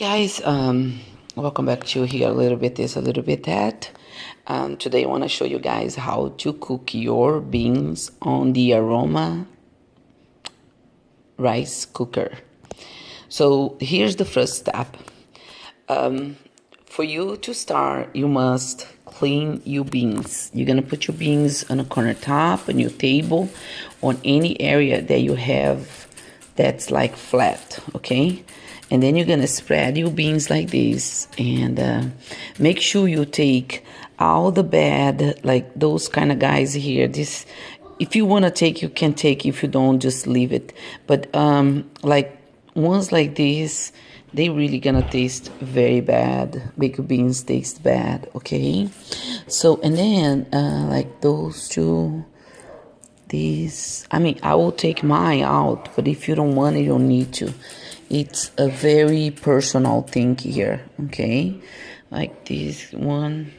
Guys, welcome back to here a little bit this, a little bit that. Today I want to show you guys how to cook your beans on the Aroma rice cooker. So here's the first step. For you to start, you must clean your beans. You're gonna put your beans on a corner top, on your table, on any area that you have that's like flat, okay? And then you're gonna spread your beans like this, and make sure you take all the bad, like those kind of guys here. This, if you wanna take, you can take. If you don't, just leave it. But like ones like this, they really gonna taste very bad. Make your beans taste bad, okay? So, and then like those two, these, I mean, I will take mine out, but if you don't want it, you don't need to. It's a very personal thing here, okay? Like this one,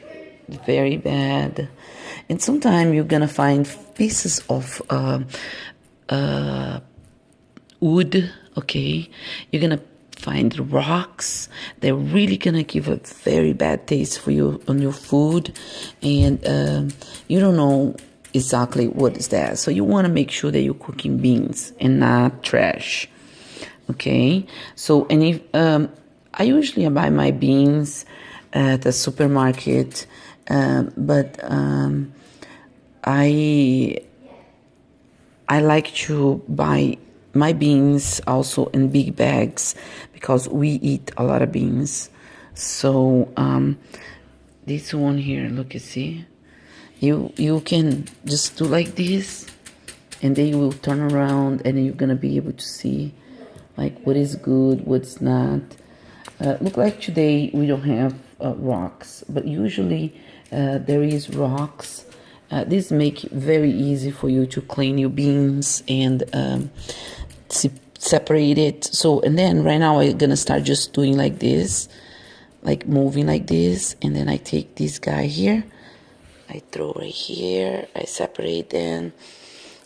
very bad. And sometimes you're gonna find pieces of wood, okay? You're gonna find rocks. They're really gonna give a very bad taste for you on your food, and you don't know exactly what is that. So you want to make sure that you're cooking beans and not trash, okay? So, and if I usually buy my beans at the supermarket, but I like to buy my beans also in big bags because we eat a lot of beans. So this one here, look, you see, you can just do like this, and then you will turn around, and you're gonna be able to see like what is good, what's not. Look, like today we don't have rocks, but usually there is rocks. This make it very easy for you to clean your beans and separate it. So, and then right now I'm gonna start just doing like this, like moving like this, and then I take this guy here, I throw right here, I separate them.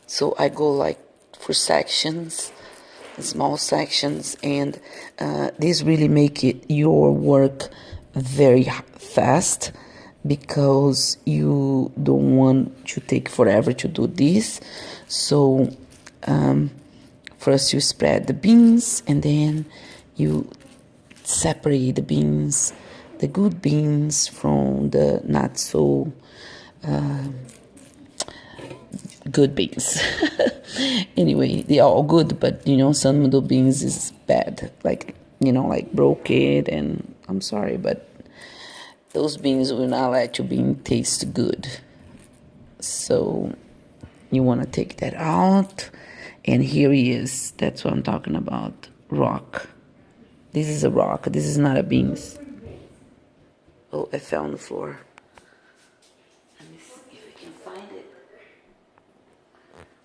So I go like for sections, small sections, and this really make it your work very fast, because you don't want to take forever to do this. So first you spread the beans, and then you separate the beans, the good beans from the not so good beans. Anyway, they are all good, but you know, some of the beans is bad, like, you know, like broke it, and I'm sorry, but those beans will not let your bean taste good. So you want to take that out, and here he is. That's what I'm talking about. Rock. This is a rock. This is not a beans. Oh, I fell on the floor. Let me see if I can find it.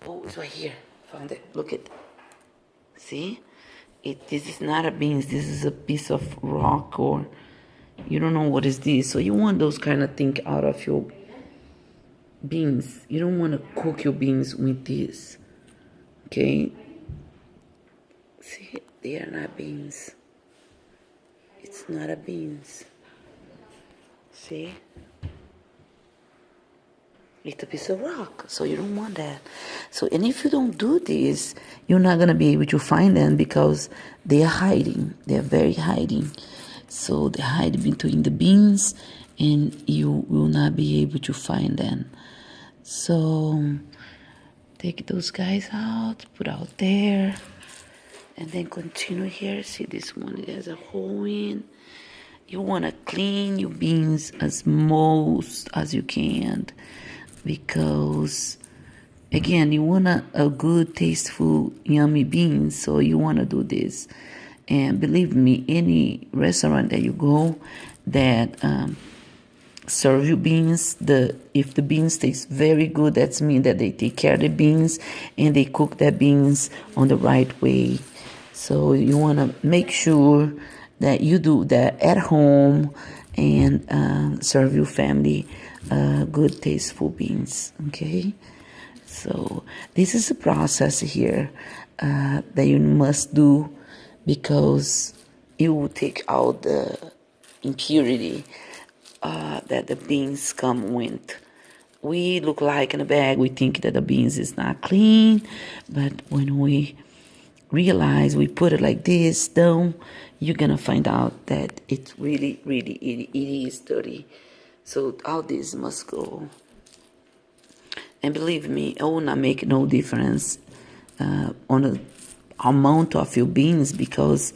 Oh, it's right here. Found it. Look at. See? This is not a beans. This is a piece of rock, or you don't know what is this. So you want those kind of things out of your beans. You don't want to cook your beans with this. Okay? See, they are not beans. It's not a beans. See? It's a piece of rock, so you don't want that. So, and if you don't do this, you're not gonna be able to find them, because they are hiding. They are very hiding. So they hide between the beans, and you will not be able to find them. So take those guys out, put out there, and then continue here. See, this one has a hole in. You want to clean your beans as most as you can, because again, you want a good, tasteful, yummy beans. So you want to do this. And believe me, any restaurant that you go that serve you beans, if the beans taste very good, that's mean that they take care of the beans and they cook their beans on the right way. So you want to make sure that you do that at home, and serve your family good, tasteful beans, okay? So this is a process here that you must do, because it will take out the impurity that the beans come with. We look like in a bag, we think that the beans is not clean, but when we realize we put it like this down, you're gonna find out that it's really, it is dirty. So all this must go. And believe me, it will not make no difference on the amount of your beans, because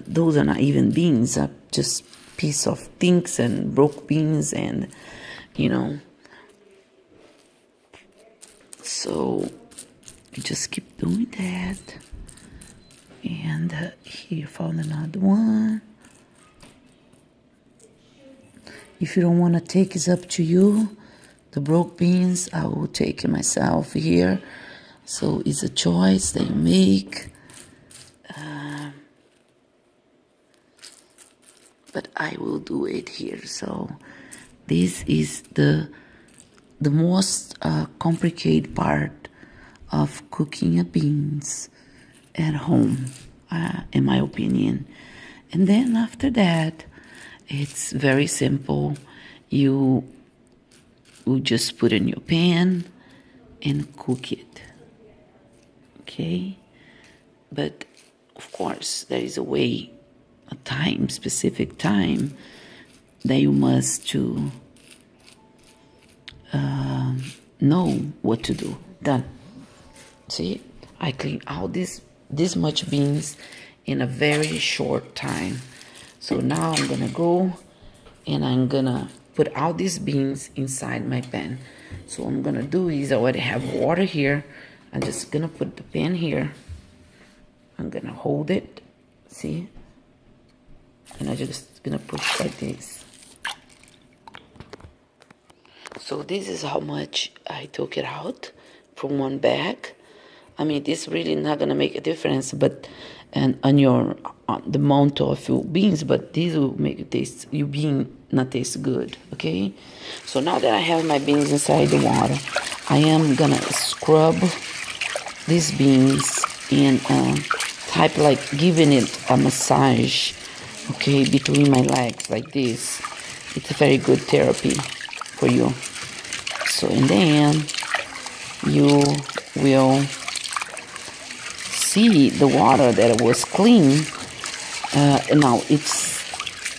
those are not even beans, are just piece of things and broke beans, and so you just keep doing that. And here, found another one. If you don't want to take, it's up to you. The broke beans, I will take it myself here. So it's a choice that you make. But I will do it here. So this is the most complicated part of cooking a beans at home, in my opinion. And then after that, it's very simple. You just put in your pan and cook it. Okay? But of course, there is a way, a time, specific time that you must to know what to do. Done. See, I clean all this much beans in a very short time. So now I'm gonna go and I'm gonna put all these beans inside my pan. So what I'm gonna do is, I already have water here. I'm just gonna put the pan here. I'm gonna hold it, see? And I'm just gonna push like this. So this is how much I took it out from one bag. I mean, this really not gonna make a difference, but on the amount of your beans, but this will make it taste, your bean not taste good. Okay. So now that I have my beans inside the water, I am gonna scrub these beans and type like giving it a massage. Okay, between my legs like this. It's a very good therapy for you. So, and then you will see the water that was clean. Now it's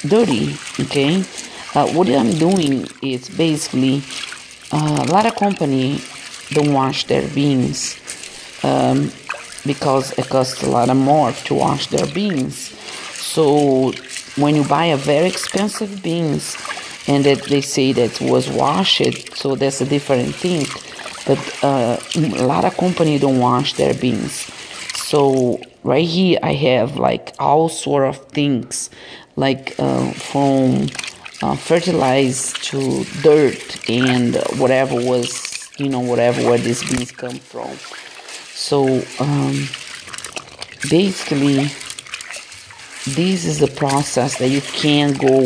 dirty. Okay. What I'm doing is basically a lot of company don't wash their beans because it costs a lot more to wash their beans. So when you buy a very expensive beans and that they say that was washed, so that's a different thing. But a lot of company don't wash their beans. So right here I have like all sort of things, like from fertilized to dirt and whatever was, whatever where these beans come from. So basically, this is the process that you can't go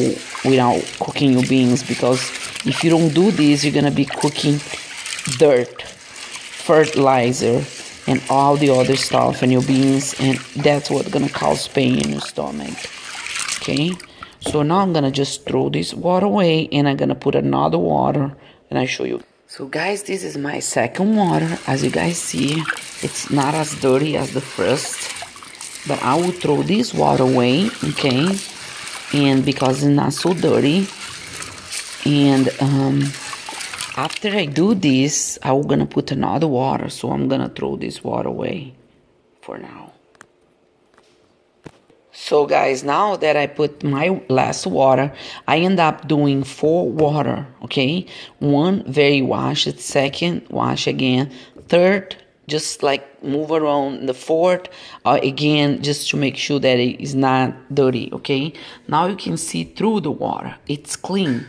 without cooking your beans, because if you don't do this, you're gonna be cooking dirt, fertilizer, and all the other stuff in your beans, and that's what's gonna cause pain in your stomach. Okay, so now I'm gonna just throw this water away, and I'm gonna put another water, and I show you. So guys, this is my second water. As you guys see, it's not as dirty as the first, but I will throw this water away, okay? And because it's not so dirty. And after I do this, I'm gonna put another water. So I'm gonna throw this water away for now. So guys, now that I put my last water, I end up doing 4 water, okay? 1, very washed. 2nd, wash again. 3rd, just like move around. The 4th, again, just to make sure that it is not dirty, okay? Now you can see through the water. It's clean.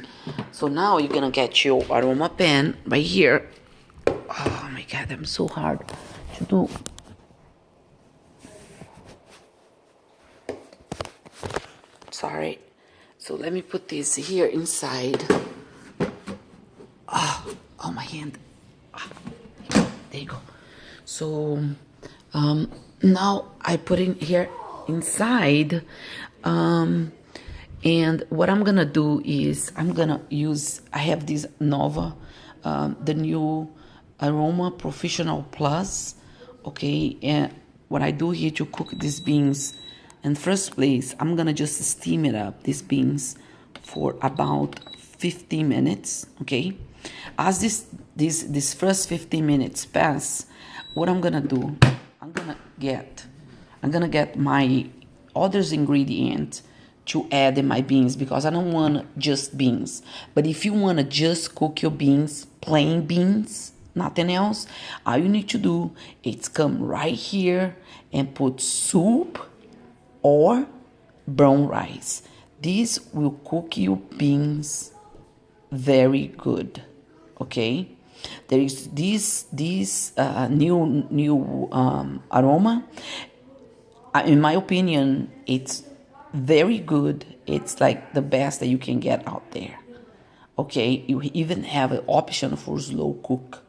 So now you're gonna get your aroma pan right here. Oh my God, I'm so hard to do. Sorry. So let me put this here inside. Oh, my hand. There you go. So now I put in here inside. And what I'm gonna do is I have this Nova, the new Aroma Professional Plus, okay? And what I do here to cook these beans, in first place, I'm gonna just steam it up, these beans, for about 15 minutes, okay? As this first 15 minutes pass, what I'm gonna do, I'm gonna get my other ingredient to add in my beans, because I don't want just beans. But if you want to just cook your beans, plain beans, nothing else, all you need to do is come right here and put soup or brown rice. This will cook your beans very good, okay? There is this new aroma. In my opinion, it's very good. It's like the best that you can get out there, okay? You even have an option for slow cook,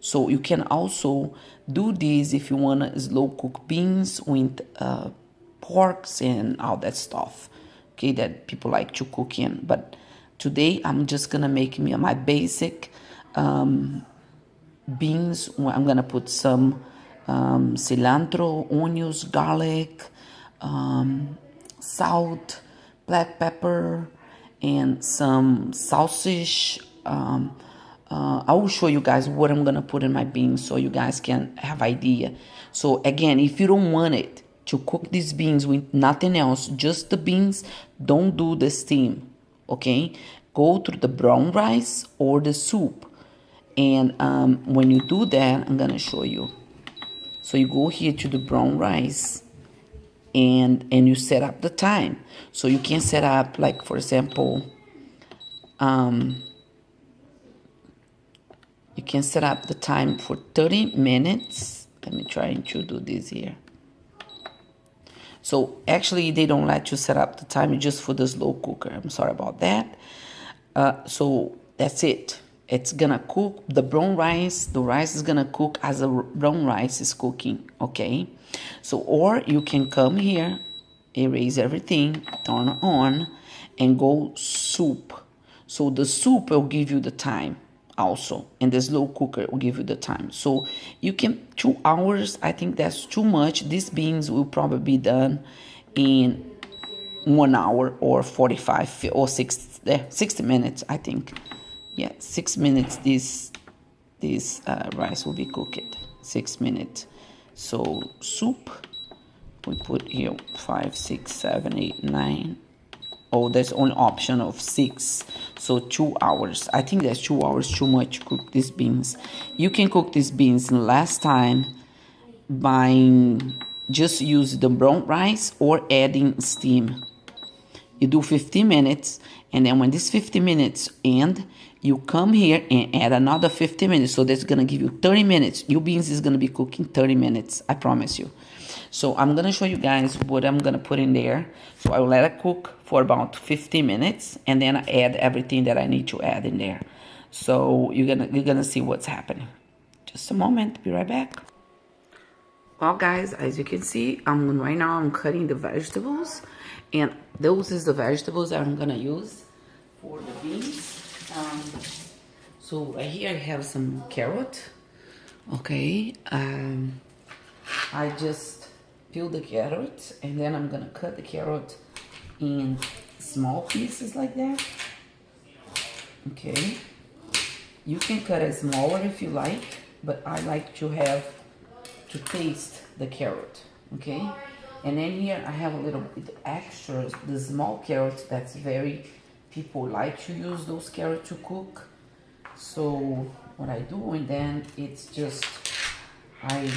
so you can also do this if you want to slow cook beans with porks and all that stuff, okay, that people like to cook in. But today I'm just gonna make me my basic beans. I'm gonna put some cilantro, onions, garlic, salt, black pepper, and some sausage. I will show you guys what I'm gonna put in my beans so you guys can have idea. So again, if you don't want it to cook these beans with nothing else, just the beans, don't do the steam, okay? Go to the brown rice or the soup. And when you do that, I'm gonna show you. So you go here to the brown rice and you set up the time. So you can set up, like, for example, you can set up the time for 30 minutes. Let me try to do this here. So actually they don't let you set up the time just for the slow cooker. I'm sorry about that. So that's it. It's gonna cook the brown rice. The rice is gonna cook as the brown rice is cooking, okay? So, or you can come here, erase everything, turn on, and go soup. So the soup will give you the time also, and the slow cooker will give you the time. So you can, 2 hours, I think that's too much. These beans will probably be done in 1 hour or 45 or 60 minutes, I think. Yeah, 6 minutes this rice will be cooked. 6 minutes. So soup, we put here 5, 6, 7, 8, 9. Oh, there's only option of 6. So 2 hours. I think that's 2 hours too much to cook these beans. You can cook these beans in less time by just use the brown rice or adding steam. You do 15 minutes, and then when this 15 minutes end, you come here and add another 15 minutes. So that's gonna give you 30 minutes. Your beans is gonna be cooking 30 minutes, I promise you. So I'm gonna show you guys what I'm gonna put in there. So I will let it cook for about 15 minutes, and then I add everything that I need to add in there. So you're gonna see what's happening. Just a moment, be right back. Well, guys, as you can see, right now I'm cutting the vegetables, and those is the vegetables that I'm gonna use for the beans. So right here I have some carrot. Okay, I just peel the carrot, and then I'm gonna cut the carrot in small pieces like that. Okay, you can cut it smaller if you like, but I like to taste the carrot. Okay, and then here I have a little bit extras, the small carrots. That's very, people like to use those carrots to cook. So what I do, and then it's just I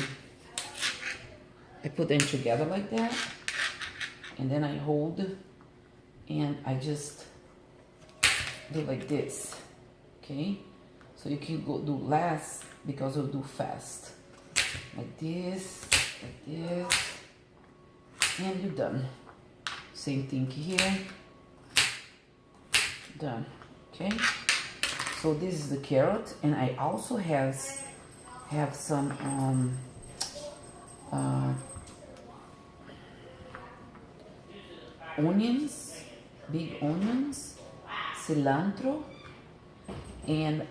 put them together like that, and then I hold, and I just do like this. Okay, so you can go do less because you'll do fast, like this, and you're done. Same thing here, done. Okay, so this is the carrot, and I also have some onions, big onions, cilantro, and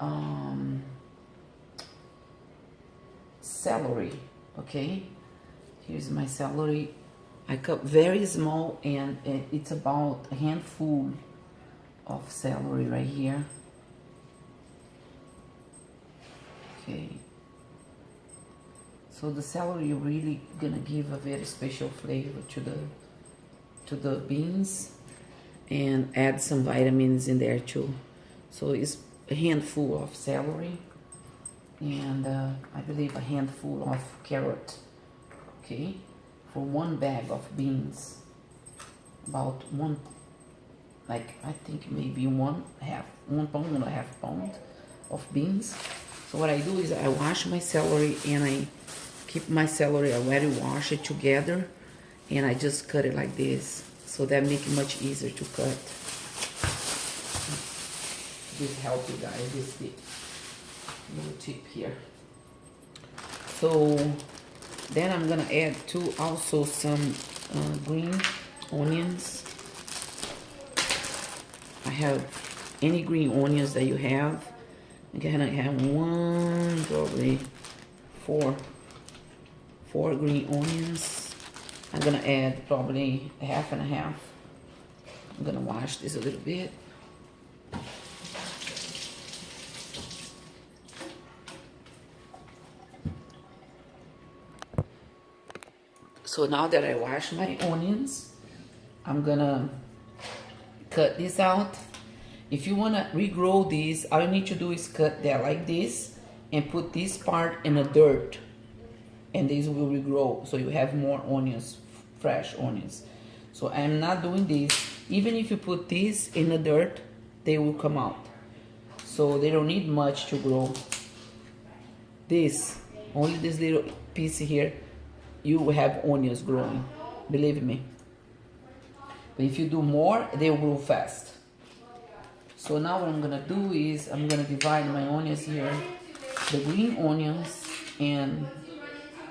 celery. Okay, here's my celery. I cut very small, and it's about a handful of celery right here. Okay, so the celery really gonna give a very special flavor to the beans, and add some vitamins in there too. So it's a handful of celery, and I believe a handful of carrot. Okay, for one bag of beans, about one, like I think maybe 1 pound and a half pound of beans. So what I do is I wash my celery, and I keep my celery, I already wash it together, and I just cut it like this. So that makes it much easier to cut. This help you guys, this little tip here. So then I'm gonna add too also some green onions. I have any green onions that you have. Again, I have one, probably four green onions. I'm gonna add probably a half and a half. I'm gonna wash this a little bit. So now that I wash my onions, I'm gonna cut this out. If you wanna regrow these, all you need to do is cut that like this and put this part in the dirt, and these will regrow, so you have more onions, fresh onions. So I'm not doing this. Even if you put this in the dirt, they will come out. So they don't need much to grow. This, only this little piece here, you will have onions growing, believe me. But if you do more, they will grow fast. So now what I'm gonna do is I'm gonna divide my onions here, the green onions and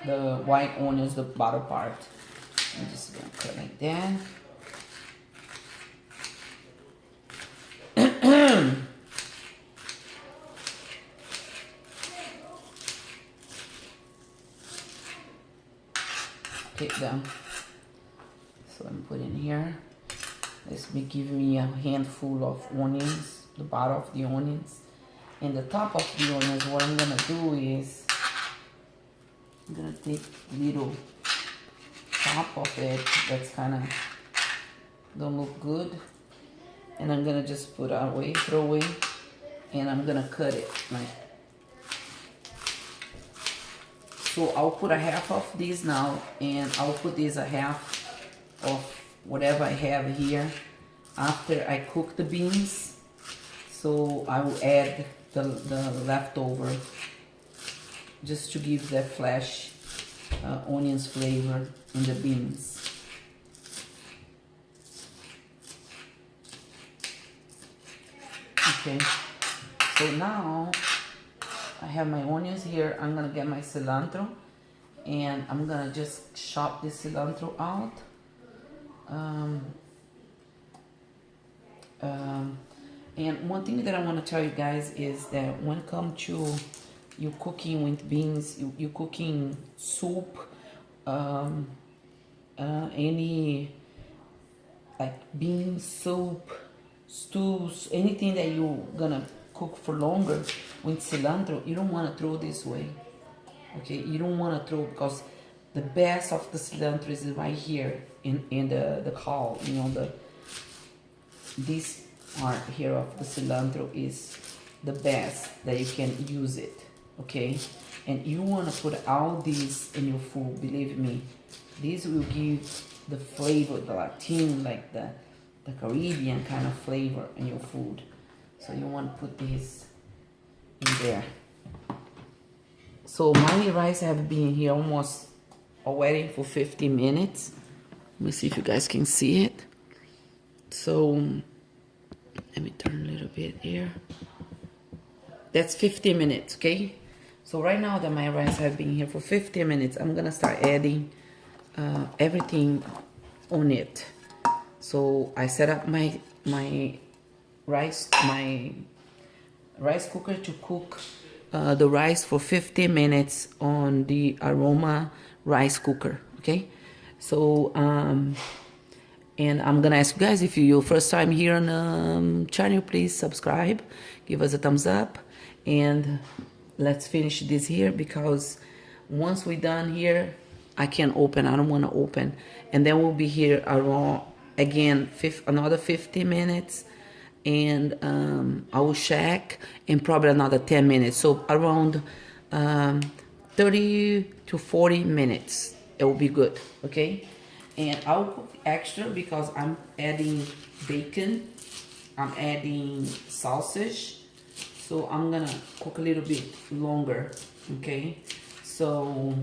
the white onions, the bottom part. I'm just gonna cut like that. Take them. So I'm putting here. This be giving me a handful of onions, the bottom of the onions. And the top of the onions, what I'm gonna do is I'm gonna take little top of it that's kind of don't look good, and I'm gonna just put away, throw away, and I'm gonna cut it like. So I'll put a half of this now, and I'll put this a half of whatever I have here after I cook the beans. So I will add the leftover just to give that flesh onions flavor in the beans. Okay, so now I have my onions here. I'm gonna get my cilantro, and I'm gonna just chop this cilantro out. And one thing that I want to tell you guys is that when it comes to you cooking with beans, you cooking soup, any like bean soup, stews, anything that you're gonna cook for longer with cilantro, you don't want to throw this way. Okay, you don't want to throw, because the best of the cilantro is right here in the caul. You know, this part here of the cilantro is the best that you can use it. Okay, and you want to put all these in your food. Believe me, this will give the flavor, the Latin, like the Caribbean kind of flavor in your food. So you want to put this in there. So my rice have been here almost already for 50 minutes. Let me see if you guys can see it. So let me turn a little bit here. That's 15 minutes, okay? So right now that my rice have been here for 15 minutes, I'm gonna start adding everything on it. So I set up my rice cooker to cook the rice for 15 minutes on the Aroma rice cooker. Okay, so and I'm gonna ask you guys, if you're your first time here on the channel, please subscribe, give us a thumbs up, and let's finish this here, because once we're done here, I can't open. I don't want to open, and then we'll be here around again another 15 minutes, and I will check in probably another 10 minutes. So around 30 to 40 minutes, it will be good. Okay, and I'll cook extra because I'm adding bacon, I'm adding sausage, so I'm gonna cook a little bit longer. Okay, so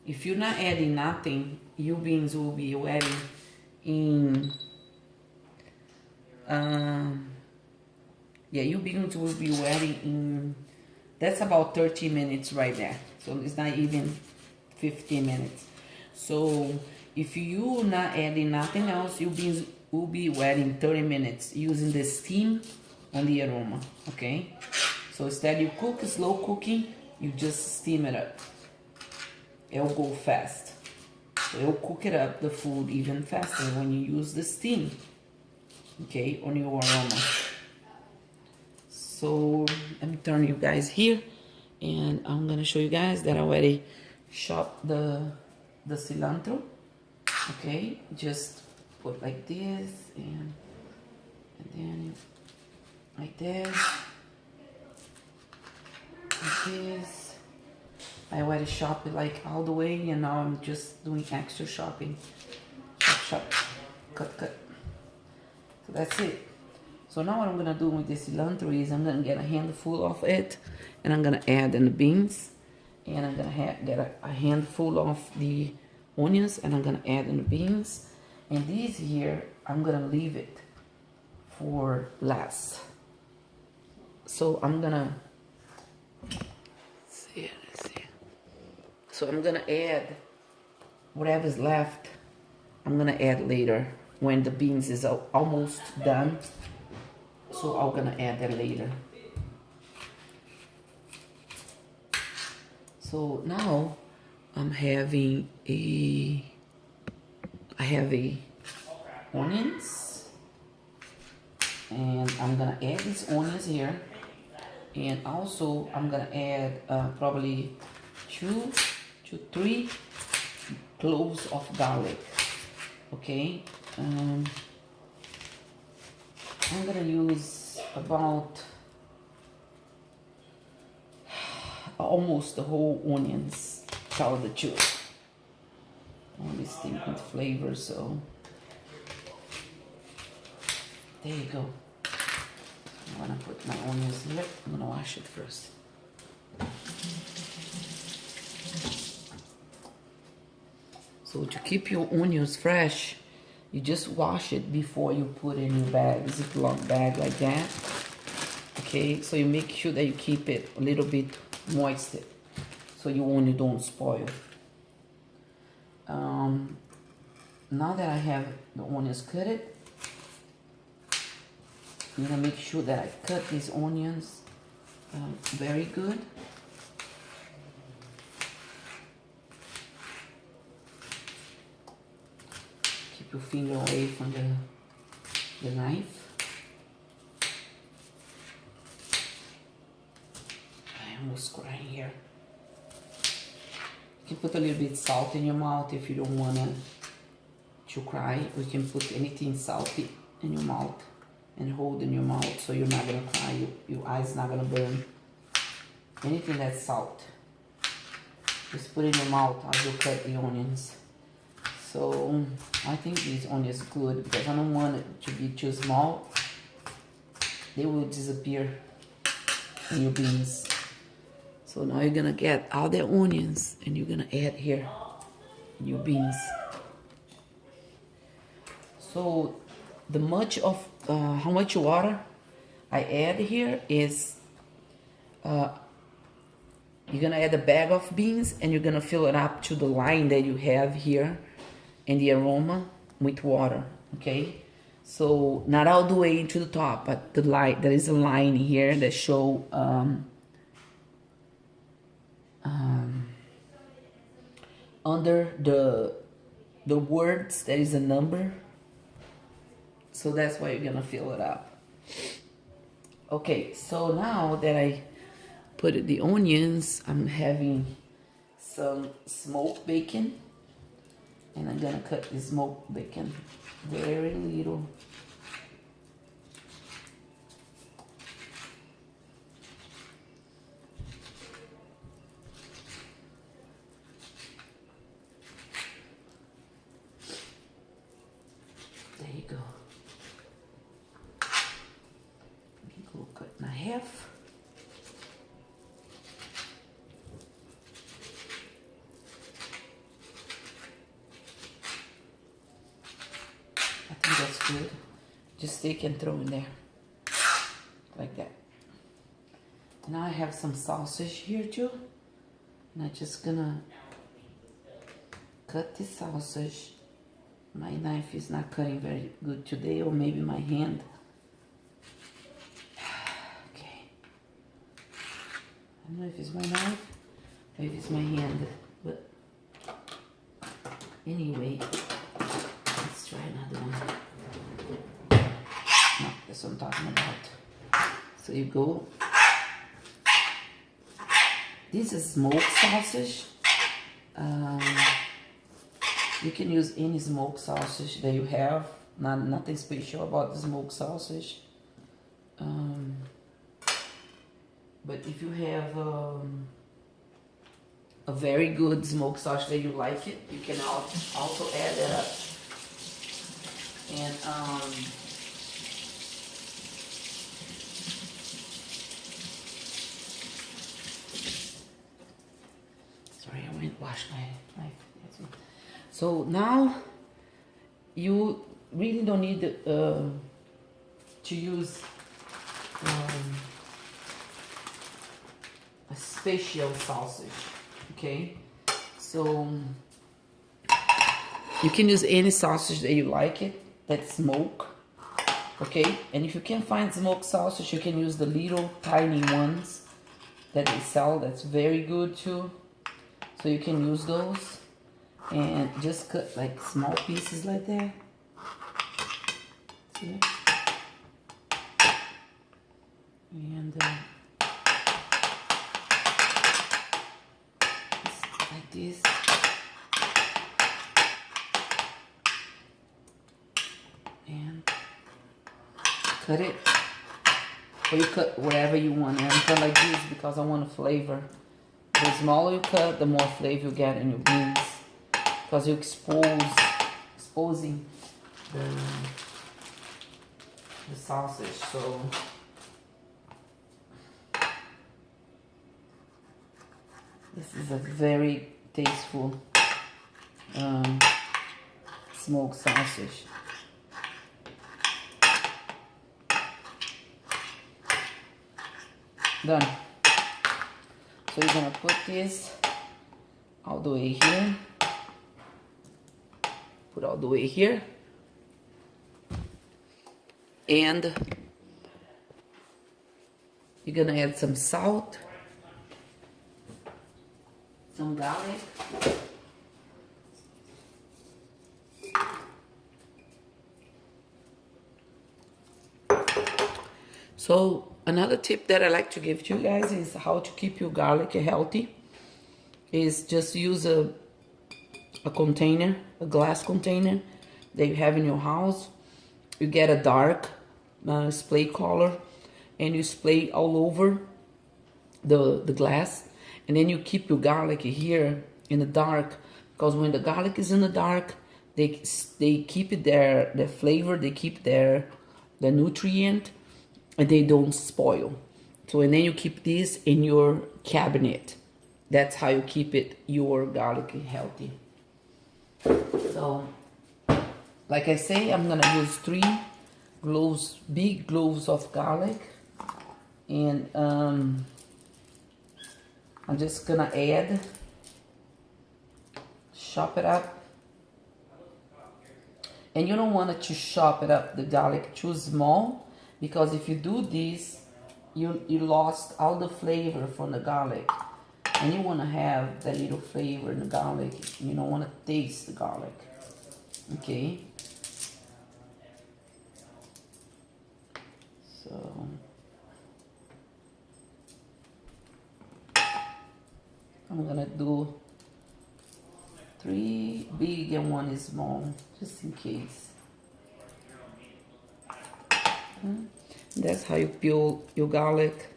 if you're not adding nothing, your beans will be wetting in your beans will be wetting in, that's about 30 minutes right there. So it's not even 15 minutes. So if you're not adding nothing else, your beans will be wetting 30 minutes using the steam on the Aroma. Okay, so instead you cook slow cooking, you just steam it up. It'll go fast. So it'll cook it up, the food, even faster when you use the steam, okay, on your Aroma. So let me turn you guys here, and I'm gonna show you guys that I already chopped the cilantro. Okay, just put like this, and then like this, like this. I already chopped it like all the way, and now I'm just doing extra chopping. Chop, chop, cut, cut. So that's it. So now what I'm gonna do with this cilantro is I'm gonna get a handful of it, and I'm gonna add in the beans, and I'm gonna get a handful of the onions, and I'm gonna add in the beans. And these here, I'm gonna leave it for last. So I'm gonna see. So I'm gonna add whatever's left. I'm gonna add later when the beans is almost done. So I'm gonna add that later. So now I have onions, and I'm gonna add these onions here, and also I'm gonna add probably 2 to 3 cloves of garlic. Okay, I'm gonna use about almost the whole onions, tell the truth. All this thing with flavor, so there you go. I'm gonna put my onions here. I'm gonna wash it first. So to keep your onions fresh, you just wash it before you put in your bag, Ziploc bag like that. Okay, so you make sure that you keep it a little bit moist, so your onion don't spoil. Now that I have the onions cut, I'm gonna make sure that I cut these onions very good. Keep your finger away from the knife. I'm almost crying here. You can put a little bit salt in your mouth if you don't wanna to cry. You can put anything salty in your mouth and hold in your mouth, so you're not gonna cry. Your eyes not gonna burn. Anything that's salt, just put in your mouth as you cut the onions. So I think these onions good because I don't want it to be too small. They will disappear in your beans. So now you're gonna get all the onions and you're gonna add here in your beans. So how much water I add here is you're gonna add a bag of beans, and you're gonna fill it up to the line that you have here in the Aroma with water. Okay, So not all the way into the top, but the line, there is a line here that show under the words there is a number. So that's why you're gonna fill it up. Okay, so now that I put the onions, I'm having some smoked bacon, and I'm gonna cut the smoked bacon very little. There you go. Go cut in half. I think that's good. Just take and throw in there. Like that. Now I have some sausage here too. And I'm just gonna cut the sausage. My knife is not cutting very good today, or maybe my hand. Okay. I don't know if it's my knife or if it's my hand, but anyway, let's try another one. No, that's what I'm talking about. So you go. This is smoked sausage. You can use any smoked sausage that you have. Nothing special about the smoked sausage. But if you have a very good smoked sausage that you like it, you can also add that up. And sorry, I went wash my knife. So now you really don't need to use a special sausage, okay? So you can use any sausage that you like it, that's smoked, okay? And if you can't find smoked sausage, you can use the little tiny ones that they sell. That's very good too. So you can use those. And just cut like small pieces like that. See? And like this. And cut it. Or you cut whatever you want. And I'm cut like this because I want a flavor. The smaller you cut, the more flavor you get in your beans. Because you're exposing the sausage. So this is a very tasteful smoked sausage. Done. So you're gonna put this all the way here. Put all the way here. And you're gonna add some salt, some garlic, so another tip that I like to give to you guys is how to keep your garlic healthy is just use a container, a glass container that you have in your house. You get a dark spray color and you spray all over the glass, and then you keep your garlic here in the dark, because when the garlic is in the dark, they keep it their flavor, they keep the nutrient, and they don't spoil. So and then you keep this in your cabinet. That's how you keep your garlic healthy. So like I say, I'm gonna use 3 cloves, big cloves of garlic, and I'm just gonna chop it up. And you don't want to chop it up, the garlic, too small, because if you do this, you lost all the flavor from the garlic. And you want to have that little flavor in the garlic. You don't want to taste the garlic. Okay? So I'm gonna do 3 big and 1 small, just in case. That's how you peel your garlic.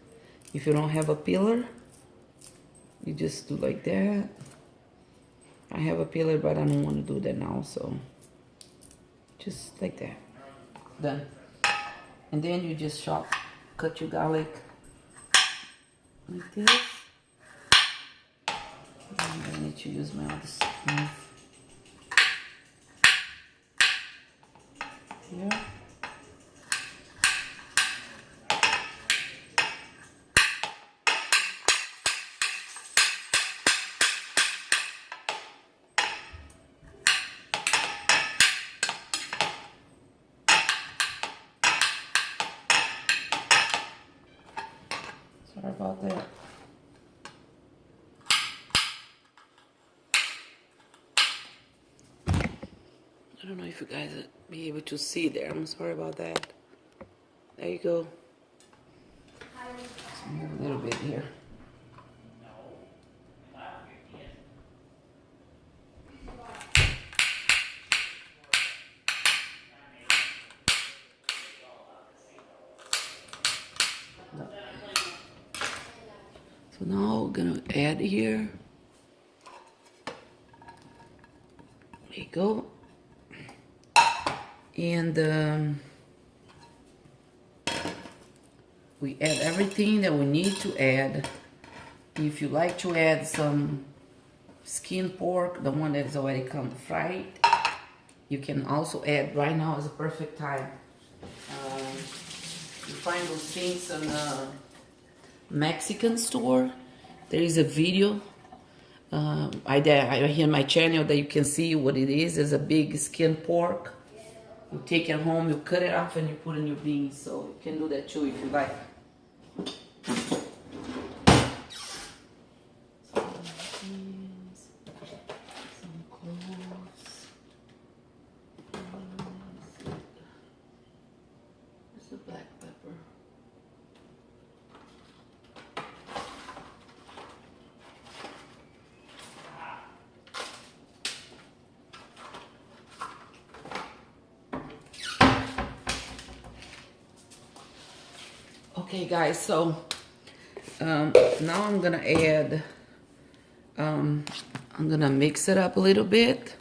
If you don't have a peeler, you just do like that. I have a peeler, but I don't want to do that now, so just like that. Done. And then you just cut your garlic like this. And I need to use my other knife. Here. Sorry about that. I don't know if you guys will be able to see there. I'm sorry about that. There you go. Let's move a little bit here. So now we're gonna add here. There you go. And we add everything that we need to add. If you like to add some skin pork, the one that is already come fried, you can also add. Right now is a perfect time. You find those things in a Mexican store. There is a video I here on my channel that you can see what it is. It's a big skin pork. You take it home, you cut it off, and you put in your beans. So you can do that too if you like. Some cloves. There's the black pepper. Okay guys, so now I'm gonna add, I'm gonna mix it up a little bit.